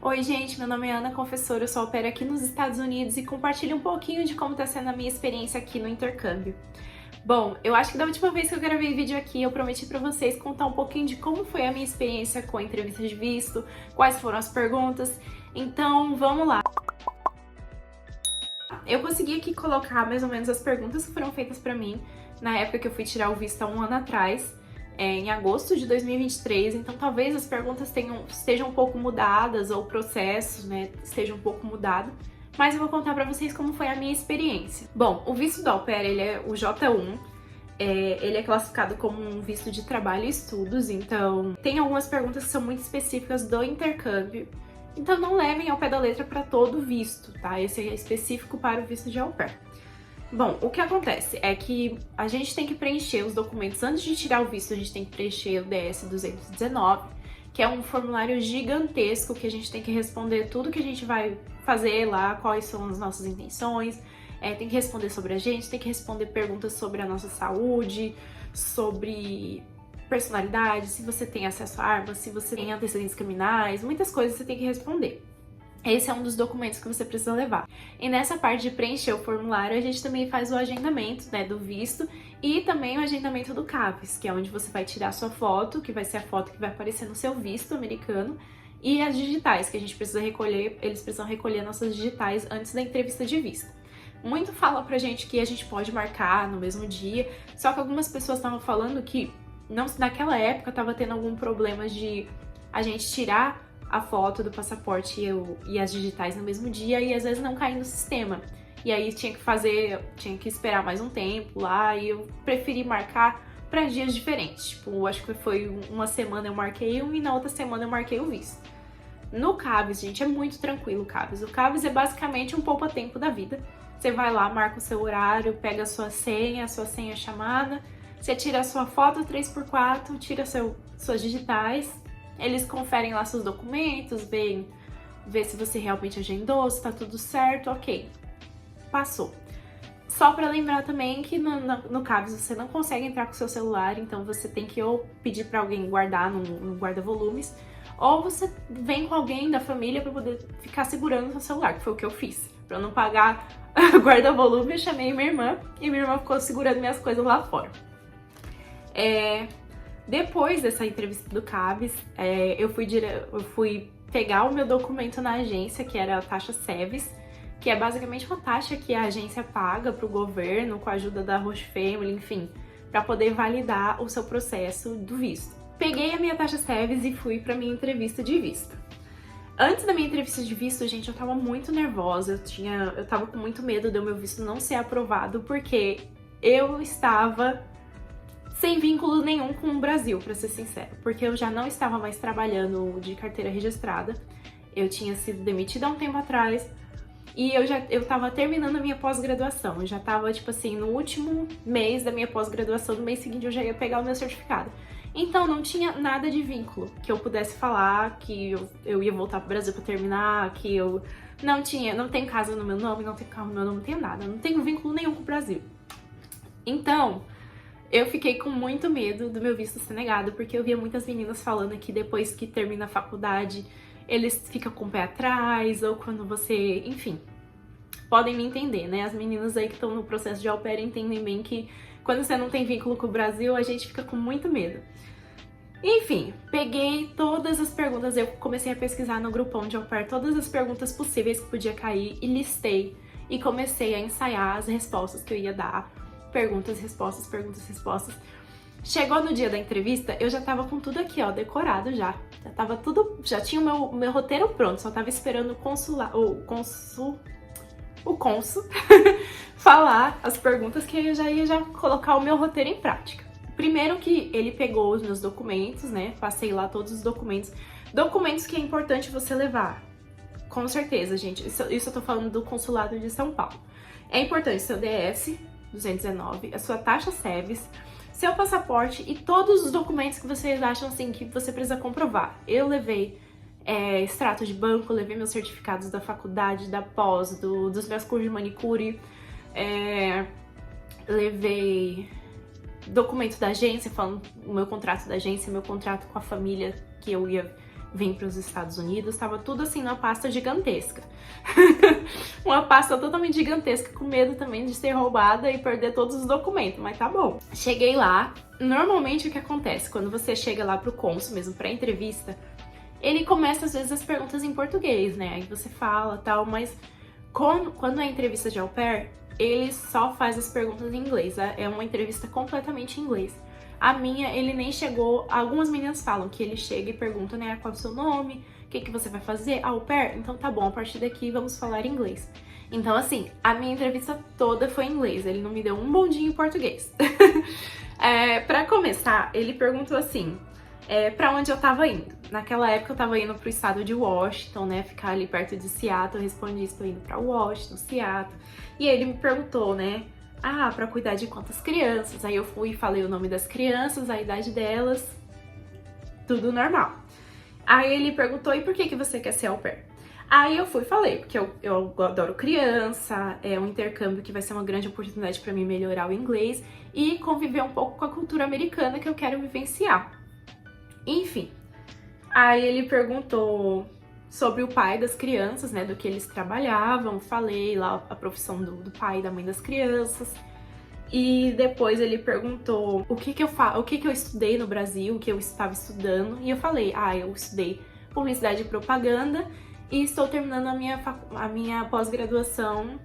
Oi gente, meu nome é Ana Confessora, eu sou au pair aqui nos Estados Unidos e compartilho um pouquinho de como está sendo a minha experiência aqui no intercâmbio. Bom, eu acho que da última vez que eu gravei vídeo aqui, eu prometi pra vocês contar um pouquinho de como foi a minha experiência com a entrevista de visto, quais foram as perguntas, então vamos lá! Eu consegui aqui colocar mais ou menos as perguntas que foram feitas pra mim na época que eu fui tirar o visto há um ano atrás, em agosto de 2023, então talvez as perguntas estejam um pouco mudadas ou o processo, né, esteja um pouco mudado, mas eu vou contar pra vocês como foi a minha experiência. Bom, o visto do au pair, ele é o J1, ele é classificado como um visto de trabalho e estudos, então tem algumas perguntas que são muito específicas do intercâmbio, então não levem ao pé da letra para todo o visto, tá? Esse é específico para o visto de au pair. Bom, o que acontece é que a gente tem que preencher os documentos antes de tirar o visto, a gente tem que preencher o DS-219, que é um formulário gigantesco que a gente tem que responder tudo que a gente vai fazer lá, quais são as nossas intenções, tem que responder sobre a gente, tem que responder perguntas sobre a nossa saúde, sobre personalidade, se você tem acesso a armas, se você tem antecedentes criminais, muitas coisas você tem que responder. Esse é um dos documentos que você precisa levar. E nessa parte de preencher o formulário, a gente também faz o agendamento, né, do visto e também o agendamento do CAPES, que é onde você vai tirar a sua foto, que vai ser a foto que vai aparecer no seu visto americano, e as digitais, que a gente precisa recolher, eles precisam recolher nossas digitais antes da entrevista de visto. Muito fala pra gente que a gente pode marcar no mesmo dia, só que algumas pessoas estavam falando que naquela época estava tendo algum problema de a gente tirar a foto do passaporte e as digitais no mesmo dia e às vezes não cair no sistema. E aí tinha que esperar mais um tempo lá e eu preferi marcar para dias diferentes. Tipo, acho que foi uma semana eu marquei um e na outra semana eu marquei o visto. No CAPES, gente, é muito tranquilo o CAPES. O CAPES é basicamente um poupa-tempo da vida. Você vai lá, marca o seu horário, pega a sua senha chamada, você tira a sua foto 3x4, tira suas digitais, eles conferem lá seus documentos, vê se você realmente agendou, se tá tudo certo, ok. Passou. Só pra lembrar também que no CAPES você não consegue entrar com o seu celular, então você tem que ou pedir pra alguém guardar no guarda-volumes, ou você vem com alguém da família pra poder ficar segurando o seu celular, que foi o que eu fiz. Pra eu não pagar guarda-volume, eu chamei minha irmã, e minha irmã ficou segurando minhas coisas lá fora. Depois dessa entrevista do CAPES, eu fui pegar o meu documento na agência, que era a taxa SEVES, que é basicamente uma taxa que a agência paga para o governo, com a ajuda da Host Family, enfim, para poder validar o seu processo do visto. Peguei a minha taxa SEVES e fui para minha entrevista de visto. Antes da minha entrevista de visto, gente, eu tava muito nervosa, eu tava com muito medo do meu visto não ser aprovado, porque eu estava sem vínculo nenhum com o Brasil, pra ser sincero, porque eu já não estava mais trabalhando de carteira registrada, eu tinha sido demitida há um tempo atrás e eu tava terminando a minha pós-graduação, eu já tava, tipo assim, no último mês da minha pós-graduação, no mês seguinte eu já ia pegar o meu certificado. Então não tinha nada de vínculo que eu pudesse falar que eu ia voltar pro Brasil pra terminar, que eu não tenho casa no meu nome, não tenho carro no meu nome, não tenho nada, não tenho vínculo nenhum com o Brasil. Então, eu fiquei com muito medo do meu visto ser negado, porque eu via muitas meninas falando que depois que termina a faculdade, eles ficam com o pé atrás, ou quando você... Enfim, podem me entender, né? As meninas aí que estão no processo de au pair entendem bem que quando você não tem vínculo com o Brasil, a gente fica com muito medo. Enfim, peguei todas as perguntas, eu comecei a pesquisar no grupão de au pair todas as perguntas possíveis que podia cair e listei. E comecei a ensaiar as respostas que eu ia dar. Perguntas, respostas, perguntas, respostas. Chegou no dia da entrevista, eu já tava com tudo aqui, ó, decorado já. Já tava tudo, já tinha o meu roteiro pronto, só tava esperando o cônsul falar as perguntas que eu já ia colocar o meu roteiro em prática. Primeiro que ele pegou os meus documentos, né, passei lá todos os documentos. Documentos que é importante você levar. Com certeza, gente, isso eu tô falando do consulado de São Paulo. É importante seu DS-219, a sua taxa SEVES, seu passaporte e todos os documentos que vocês acham assim que você precisa comprovar. Eu levei extrato de banco, levei meus certificados da faculdade, da pós, dos meus cursos de manicure, levei documento da agência, falando o meu contrato da agência, meu contrato com a família que eu ia vir para os Estados Unidos, tava tudo assim numa pasta gigantesca. Uma pasta totalmente gigantesca, com medo também de ser roubada e perder todos os documentos, mas tá bom. Cheguei lá, normalmente o que acontece? Quando você chega lá pro cônsul mesmo, pra entrevista, ele começa às vezes as perguntas em português, né? Aí você fala tal, mas quando é entrevista de au pair, ele só faz as perguntas em inglês, é uma entrevista completamente em inglês. A minha, ele nem chegou, algumas meninas falam que ele chega e pergunta, né, qual é o seu nome, o que você vai fazer? Au pair? Então tá bom, a partir daqui vamos falar inglês. Então assim, a minha entrevista toda foi em inglês, ele não me deu um bondinho em português. Pra começar, ele perguntou assim, pra onde eu tava indo. Naquela época eu tava indo pro estado de Washington, né, ficar ali perto de Seattle, eu respondi, estou indo pra Washington, Seattle. E aí ele me perguntou, né, pra cuidar de quantas crianças? Aí eu fui e falei o nome das crianças, a idade delas, tudo normal. Aí ele perguntou, e por que você quer ser au pair? Aí eu fui e falei, porque eu adoro criança, é um intercâmbio que vai ser uma grande oportunidade pra mim melhorar o inglês e conviver um pouco com a cultura americana que eu quero vivenciar. Enfim, aí ele perguntou sobre o pai das crianças, né, do que eles trabalhavam, falei lá a profissão do pai e da mãe das crianças. E depois ele perguntou o que eu estudei no Brasil, o que eu estava estudando, e eu falei, eu estudei publicidade e propaganda e estou terminando a minha pós-graduação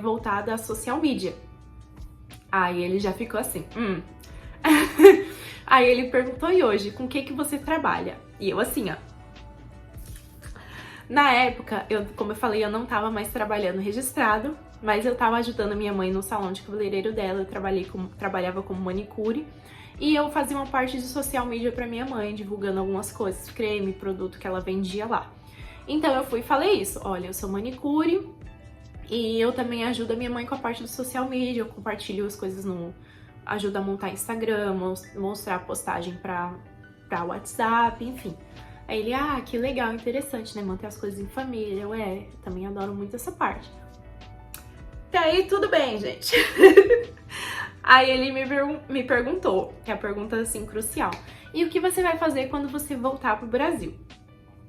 voltada a social media. Aí ele já ficou assim, Aí ele perguntou, e hoje, com o que você trabalha? E eu assim, ó. Na época, como eu falei, eu não tava mais trabalhando registrado, mas eu tava ajudando a minha mãe no salão de cabeleireiro dela, eu trabalhava como manicure, e eu fazia uma parte de social media pra minha mãe, divulgando algumas coisas, creme, produto que ela vendia lá. Então eu fui e falei isso, olha, eu sou manicure, e eu também ajudo a minha mãe com a parte do social media, eu compartilho as coisas ajuda a montar Instagram, mostrar postagem pra WhatsApp, enfim. Aí ele, que legal, interessante, né, manter as coisas em família, eu também adoro muito essa parte. Até aí tudo bem, gente. Aí ele me perguntou, que é a pergunta assim crucial, e o que você vai fazer quando você voltar pro Brasil?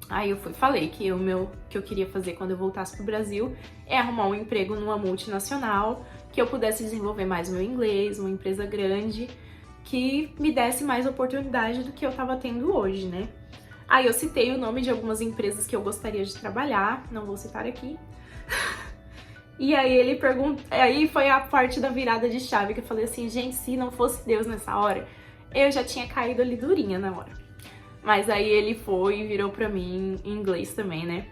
Aí eu falei que o que eu queria fazer quando eu voltasse pro Brasil é arrumar um emprego numa multinacional, que eu pudesse desenvolver mais o meu inglês, uma empresa grande, que me desse mais oportunidade do que eu tava tendo hoje, né? Aí eu citei o nome de algumas empresas que eu gostaria de trabalhar, não vou citar aqui. E aí ele perguntou, aí foi a parte da virada de chave que eu falei assim, gente, se não fosse Deus nessa hora, eu já tinha caído ali durinha na hora. Mas aí ele foi e virou pra mim em inglês também, né?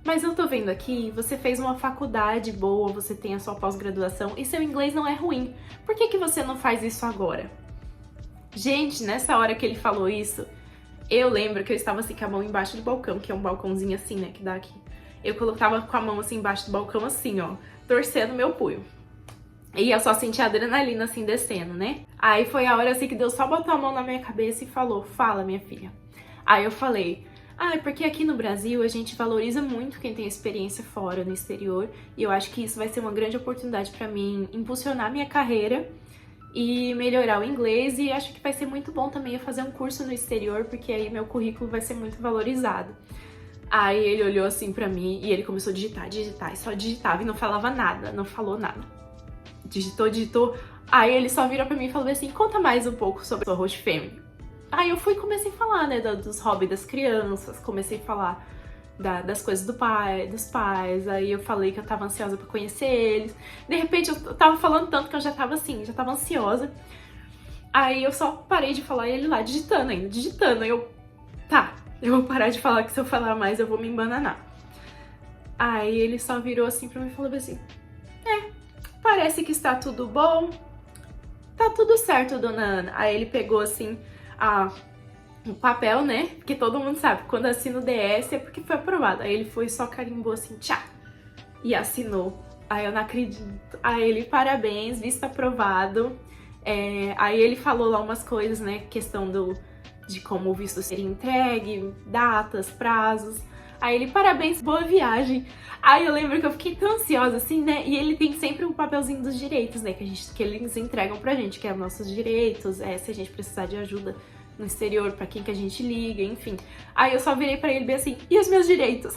Mas eu tô vendo aqui, você fez uma faculdade boa, você tem a sua pós-graduação e seu inglês não é ruim. Por que você não faz isso agora? Gente, nessa hora que ele falou isso, eu lembro que eu estava assim com a mão embaixo do balcão, que é um balcãozinho assim, né, que dá aqui. Eu colocava com a mão assim embaixo do balcão assim, ó, torcendo meu punho. E eu só senti a adrenalina assim descendo, né? Aí foi a hora assim que Deus só botou a mão na minha cabeça e falou, fala, minha filha. Aí eu falei, é porque aqui no Brasil a gente valoriza muito quem tem experiência fora, no exterior, e eu acho que isso vai ser uma grande oportunidade pra mim impulsionar minha carreira e melhorar o inglês, e acho que vai ser muito bom também eu fazer um curso no exterior, porque aí meu currículo vai ser muito valorizado. Aí ele olhou assim pra mim e ele começou a digitar, e só digitava e não falava nada, não falou nada. Digitou. Aí ele só virou pra mim e falou assim, conta mais um pouco sobre a sua host family. Aí eu fui e comecei a falar, né, dos hobbies das crianças, comecei a falar das coisas dos pais, aí eu falei que eu tava ansiosa pra conhecer eles. De repente eu tava falando tanto que eu já tava assim, já tava ansiosa. Aí eu só parei de falar e ele lá digitando ainda, digitando. Aí eu vou parar de falar que se eu falar mais eu vou me embananar. Aí ele só virou assim pra mim e falou assim, parece que está tudo bom, tá tudo certo, dona Ana. Aí ele pegou assim um papel, né, porque todo mundo sabe, quando assina o DS é porque foi aprovado. Aí ele foi só carimbou assim, tchá, e assinou. Aí eu não acredito. Aí ele, parabéns, visto aprovado. Aí ele falou lá umas coisas, né, questão de como o visto seria entregue, datas, prazos. Aí ele, parabéns, boa viagem. Aí eu lembro que eu fiquei tão ansiosa assim, né? E ele tem sempre um papelzinho dos direitos, né? Que eles entregam pra gente, que é nossos direitos, se a gente precisar de ajuda no exterior, pra quem que a gente liga, enfim. Aí eu só virei pra ele bem assim, e os meus direitos?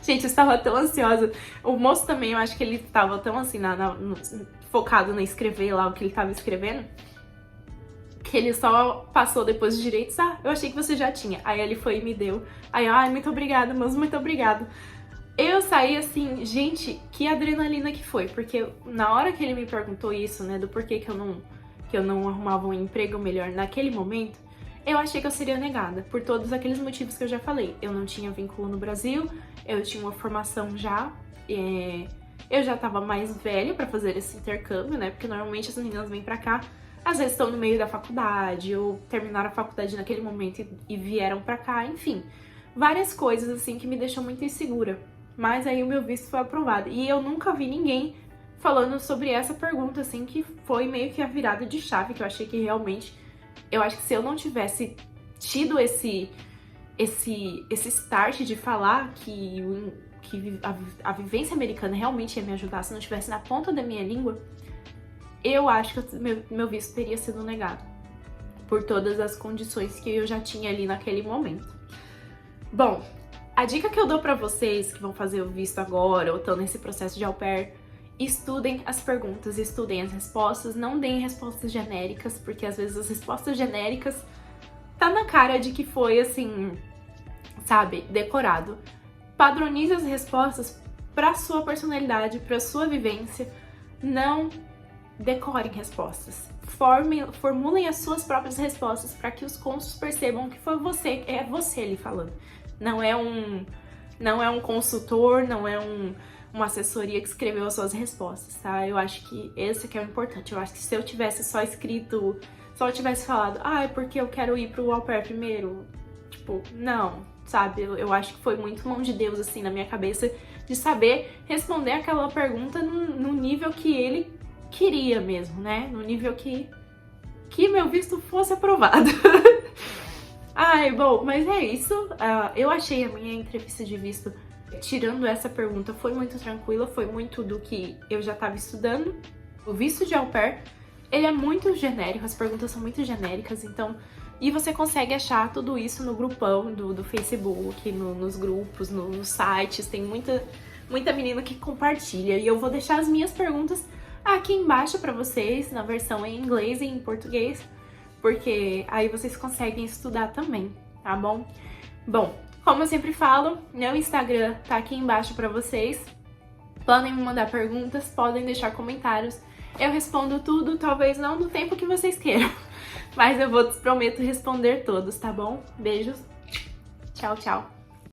Gente, eu estava tão ansiosa. O moço também, eu acho que ele estava tão assim, focado em escrever lá o que ele estava escrevendo, que ele só passou depois dos direitos. Ah, eu achei que você já tinha. Aí ele foi e me deu. Aí, ai, muito obrigada, moço, muito obrigada. Eu saí assim, gente, que adrenalina que foi. Porque na hora que ele me perguntou isso, né, do porquê que eu não arrumava um emprego melhor naquele momento, eu achei que eu seria negada, por todos aqueles motivos que eu já falei. Eu não tinha vínculo no Brasil, eu tinha uma formação já, eu já tava mais velha pra fazer esse intercâmbio, né? Porque normalmente as meninas vêm pra cá, às vezes estão no meio da faculdade, ou terminaram a faculdade naquele momento e vieram pra cá, enfim. Várias coisas, assim, que me deixam muito insegura. Mas aí o meu visto foi aprovado. E eu nunca vi ninguém falando sobre essa pergunta, assim, que foi meio que a virada de chave, que eu achei que realmente... Eu acho que se eu não tivesse tido esse start de falar que a vivência americana realmente ia me ajudar, se não tivesse na ponta da minha língua, eu acho que meu visto teria sido negado. Por todas as condições que eu já tinha ali naquele momento. Bom, a dica que eu dou pra vocês que vão fazer o visto agora, ou estão nesse processo de au pair, estudem as perguntas, estudem as respostas, não deem respostas genéricas, porque às vezes as respostas genéricas tá na cara de que foi assim, sabe, decorado. Padronize as respostas pra sua personalidade, pra sua vivência, não decorem respostas. Formulem as suas próprias respostas para que os cônsules percebam que foi você, é você ali falando. Não é um consultor, não é uma assessoria que escreveu as suas respostas, tá? Eu acho que esse que é o importante. Eu acho que se eu tivesse só escrito, só eu tivesse falado, é porque eu quero ir pro au pair primeiro, tipo, não, sabe? Eu acho que foi muito mão de Deus, assim, na minha cabeça, de saber responder aquela pergunta no nível que ele queria mesmo, né? No nível que meu visto fosse aprovado. Bom, mas é isso. Eu achei a minha entrevista de visto, tirando essa pergunta, foi muito tranquila, foi muito do que eu já estava estudando. O visto de au pair, ele é muito genérico, as perguntas são muito genéricas, então... E você consegue achar tudo isso no grupão do Facebook, nos grupos, nos sites, tem muita menina que compartilha. E eu vou deixar as minhas perguntas aqui embaixo pra vocês, na versão em inglês e em português, porque aí vocês conseguem estudar também, tá bom? Bom, como eu sempre falo, meu Instagram tá aqui embaixo pra vocês. Podem me mandar perguntas, podem deixar comentários. Eu respondo tudo, talvez não no tempo que vocês queiram, mas eu prometo responder todos, tá bom? Beijos, tchau, tchau.